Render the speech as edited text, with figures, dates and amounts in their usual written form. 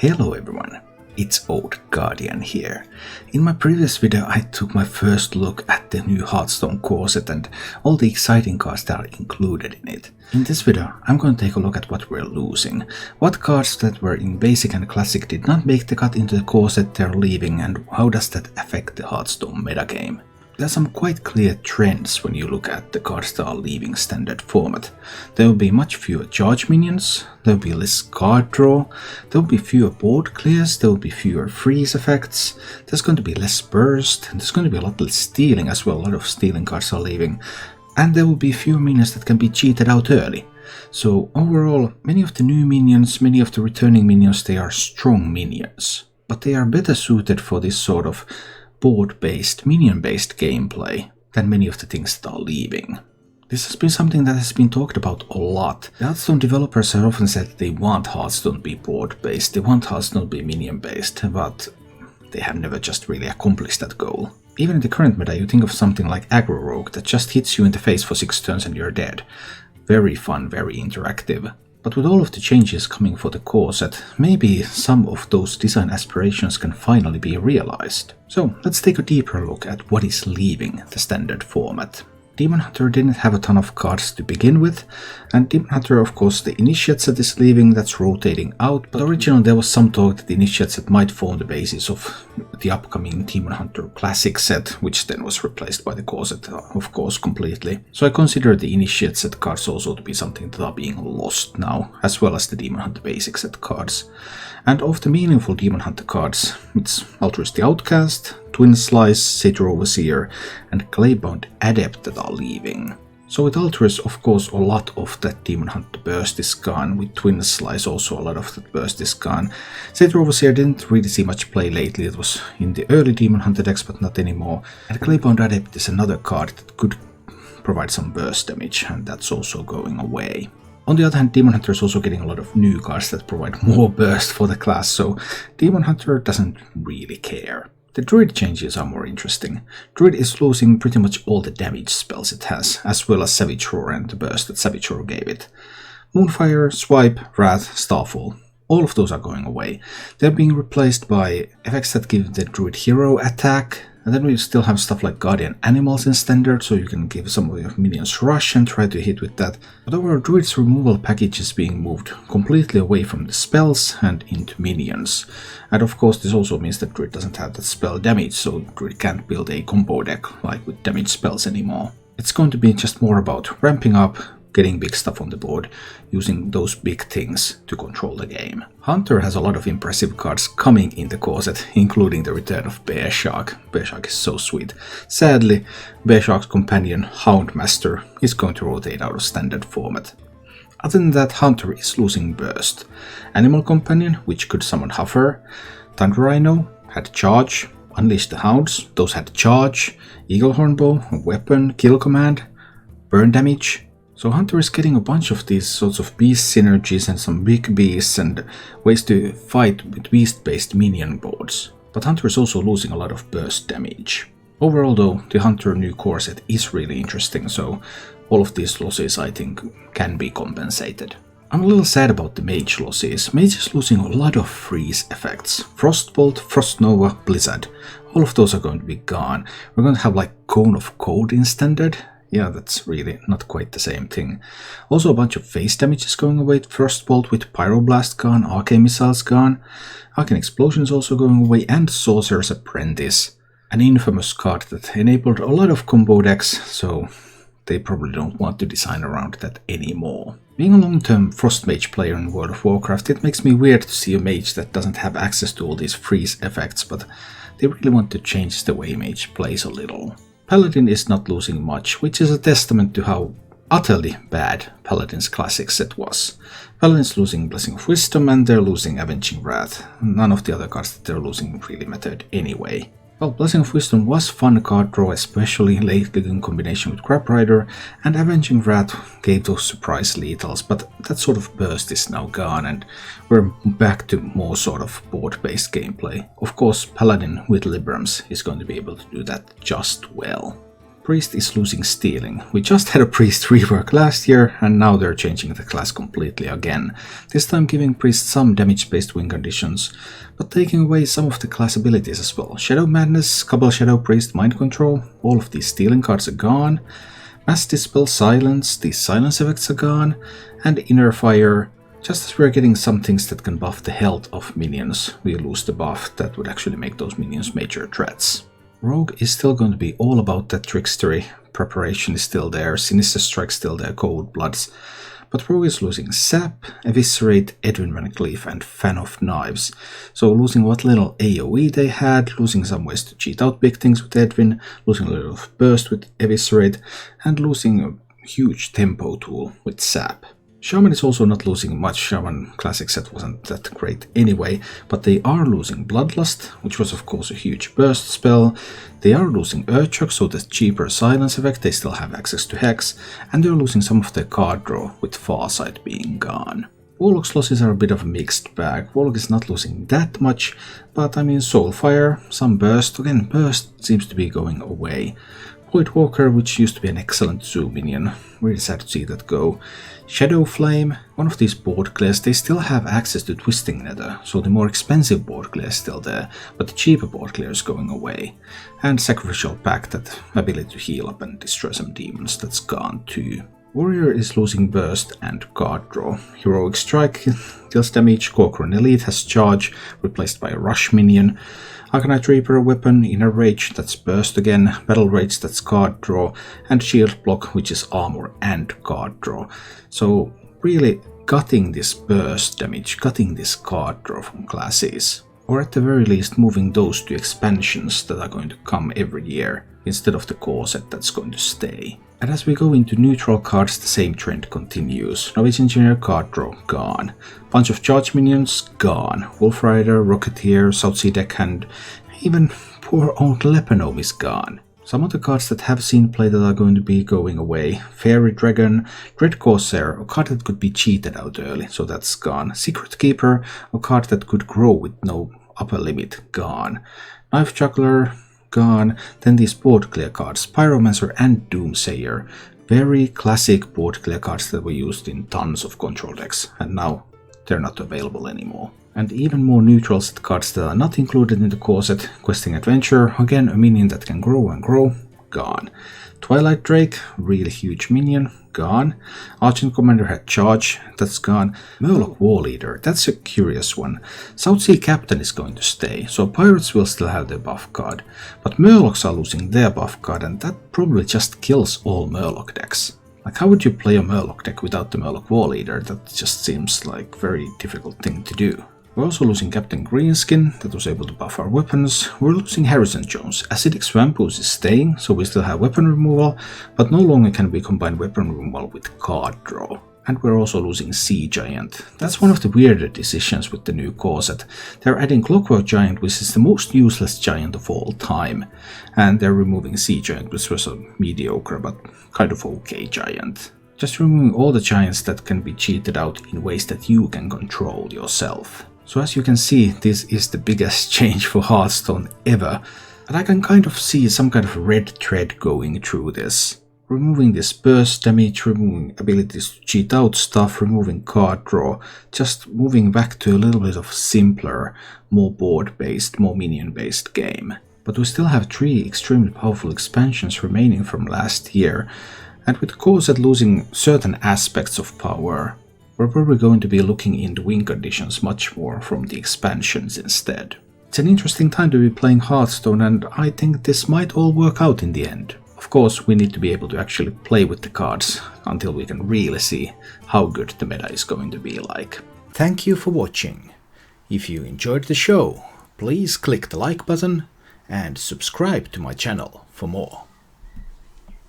Hello everyone, it's Old Guardian here. In my previous video I took my first look at the new Hearthstone Core set and all the exciting cards that are included in it. In this video I'm going to take a look at what we're losing, what cards that were in Basic and Classic did not make the cut into the Core set they're leaving, and how does that affect the Hearthstone metagame. There are some quite clear trends when you look at the cards that are leaving Standard format. There will be much fewer charge minions, there will be less card draw, there will be fewer board clears, there will be fewer freeze effects, there's going to be less burst, and there's going to be a lot less stealing as well. A lot of stealing cards are leaving, and there will be fewer minions that can be cheated out early. So overall, many of the new minions, many of the returning minions, they are strong minions, but they are better suited for this sort of board-based, minion-based gameplay than many of the things that are leaving. This has been something that has been talked about a lot. The Hearthstone developers have often said that they want Hearthstone to be board-based, they want Hearthstone to be minion-based, but they have never just really accomplished that goal. Even in the current meta, you think of something like Aggro Rogue that just hits you in the face for 6 turns and you're dead. Very fun, very interactive. But with all of the changes coming for the core set, maybe some of those design aspirations can finally be realized. So let's take a deeper look at what is leaving the Standard format. Demon Hunter didn't have a ton of cards to begin with, and Demon Hunter, of course, the Initiate set is leaving, that's rotating out, but originally there was some talk that the Initiate set might form the basis of the upcoming Demon Hunter Classic set, which then was replaced by the core set, of course, completely. So I consider the Initiate set cards also to be something that are being lost now, as well as the Demon Hunter Basic set cards. And of the meaningful Demon Hunter cards, it's Altruist the Outcast, Twin Slice, Satyr Overseer, and Claybound Adept that are leaving. So with Altruist, of course, a lot of that Demon Hunter burst is gone. With Twin Slice, also a lot of that burst is gone. Satyr Overseer didn't really see much play lately. It was in the early Demon Hunter decks, but not anymore. And Claybound Adept is another card that could provide some burst damage, and that's also going away. On the other hand, Demon Hunter is also getting a lot of new cards that provide more burst for the class, so Demon Hunter doesn't really care. The Druid changes are more interesting. Druid is losing pretty much all the damage spells it has, as well as Savage Roar and the burst that Savage Roar gave it. Moonfire, Swipe, Wrath, Starfall. All of those are going away. They're being replaced by effects that give the Druid hero attack. And then we still have stuff like Guardian Animals in Standard, so you can give some of your minions rush and try to hit with that. But overall, Druid's removal package is being moved completely away from the spells and into minions. And of course, this also means that Druid doesn't have that spell damage, so Druid can't build a combo deck like with damage spells anymore. It's going to be just more about ramping up, getting big stuff on the board, using those big things to control the game. Hunter has a lot of impressive cards coming in the core set, including the return of Bear Shark. Bear Shark is so sweet. Sadly, Bear Shark's companion, Houndmaster, is going to rotate out of Standard format. Other than that, Hunter is losing burst. Animal Companion, which could summon Huffer. Thunder Rhino had Charge. Unleash the Hounds, those had Charge. Eagle Hornbow, a weapon, Kill Command, Burn Damage. So Hunter is getting a bunch of these sorts of beast synergies and some big beasts and ways to fight with beast-based minion boards. But Hunter is also losing a lot of burst damage. Overall though, the Hunter new core set is really interesting, so all of these losses I think can be compensated. I'm a little sad about the Mage losses. Mage is losing a lot of freeze effects. Frostbolt, Frostnova, Blizzard. All of those are going to be gone. We're going to have like Cone of Cold in Standard. Yeah, that's really not quite the same thing. Also a bunch of phase damage is going away. Frostbolt with Pyroblast gone, Arcane Missiles gone, Arcane Explosion is also going away, and Sorcerer's Apprentice. An infamous card that enabled a lot of combo decks, so they probably don't want to design around that anymore. Being a long-term Frost Mage player in World of Warcraft, it makes me weird to see a mage that doesn't have access to all these freeze effects, but they really want to change the way mage plays a little. Paladin is not losing much, which is a testament to how utterly bad Paladin's classic set was. Paladin's losing Blessing of Wisdom and they're losing Avenging Wrath. None of the other cards that they're losing really mattered anyway. Well, Blessing of Wisdom was fun card draw, especially lately in combination with Crab Rider, and Avenging Wrath gave those surprise lethals, but that sort of burst is now gone and we're back to more sort of board-based gameplay. Of course, Paladin with Librams is going to be able to do that just well. Priest is losing Stealing. We just had a Priest rework last year, and now they're changing the class completely again. This time giving Priest some damage-based win conditions, but taking away some of the class abilities as well. Shadow Madness, Couple Shadow Priest, Mind Control, all of these Stealing cards are gone. Mass Dispel, Silence, these silence effects are gone, and Inner Fire. Just as we're getting some things that can buff the health of minions, we lose the buff that would actually make those minions major threats. Rogue is still going to be all about that trickstery. Preparation is still there, Sinister Strike still there, Cold Bloods. But Rogue is losing Sap, Eviscerate, Edwin Van Cleef, and Fan of Knives. So losing what little AoE they had, losing some ways to cheat out big things with Edwin, losing a little of Burst with Eviscerate, and losing a huge tempo tool with Sap. Shaman is also not losing much. Shaman Classic set wasn't that great anyway, but they are losing Bloodlust, which was of course a huge burst spell. They are losing Earthshock, so the cheaper silence effect, they still have access to Hex, and they're losing some of their card draw, with Farsight being gone. Warlock's losses are a bit of a mixed bag. Warlock is not losing that much, but I mean Soulfire, some Burst, again Burst seems to be going away. Void Walker, which used to be an excellent zoo minion, really sad to see that go. Shadow Flame, one of these board clears, they still have access to Twisting Nether, so the more expensive board clear is still there, but the cheaper board clear is going away. And Sacrificial Pact, that ability to heal up and destroy some demons, that's gone too. Warrior is losing Burst and Card Draw. Heroic Strike deals damage, Corcoran Elite has Charge, replaced by a Rush minion. Arcanite Reaper weapon, Inner Rage, that's Burst again, Battle Rage, that's Card Draw, and Shield Block, which is Armor and Card Draw. So really cutting this Burst damage, cutting this Card Draw from classes. Or at the very least moving those to expansions that are going to come every year, instead of the core set that's going to stay. And as we go into neutral cards, the same trend continues. Novice Engineer card draw, gone. Bunch of charge minions, gone. Wolf Rider, Rocketeer, Southsea Deckhand, even poor old Lepanome is gone. Some of the cards that have seen play that are going to be going away. Fairy Dragon, Dread Corsair, a card that could be cheated out early, so that's gone. Secret Keeper, a card that could grow with no upper limit, gone. Knife Juggler, gone. Then these board clear cards, Pyromancer and Doomsayer. Very classic board clear cards that were used in tons of control decks, and now they're not available anymore. And even more neutral set cards that are not included in the core set. Questing Adventure, again a minion that can grow and grow, gone. Twilight Drake, really huge minion, gone. Argent Commander had Charge, that's gone. Murloc War Leader, that's a curious one. Southsea Captain is going to stay, so Pirates will still have their buff card. But Murlocs are losing their buff card, and that probably just kills all Murloc decks. Like, how would you play a Murloc deck without the Murloc War Leader? That just seems like a very difficult thing to do. We're also losing Captain Greenskin, that was able to buff our weapons. We're losing Harrison Jones. Acidic Swampooze is staying, so we still have weapon removal, but no longer can we combine weapon removal with card draw. And we're also losing Sea Giant. That's one of the weirder decisions with the new core set. They're adding Clockwork Giant, which is the most useless giant of all time. And they're removing Sea Giant, which was a mediocre but kind of okay giant. Just removing all the giants that can be cheated out in ways that you can control yourself. So as you can see, this is the biggest change for Hearthstone ever, and I can kind of see some kind of red thread going through this. Removing this burst damage, removing abilities to cheat out stuff, removing card draw, just moving back to a little bit of simpler, more board-based, more minion-based game. But we still have 3 extremely powerful expansions remaining from last year, and with the core set losing certain aspects of power, we're probably going to be looking into win conditions much more from the expansions instead. It's an interesting time to be playing Hearthstone, and I think this might all work out in the end. Of course, we need to be able to actually play with the cards until we can really see how good the meta is going to be like. Thank you for watching. If you enjoyed the show, please click the like button and subscribe to my channel for more.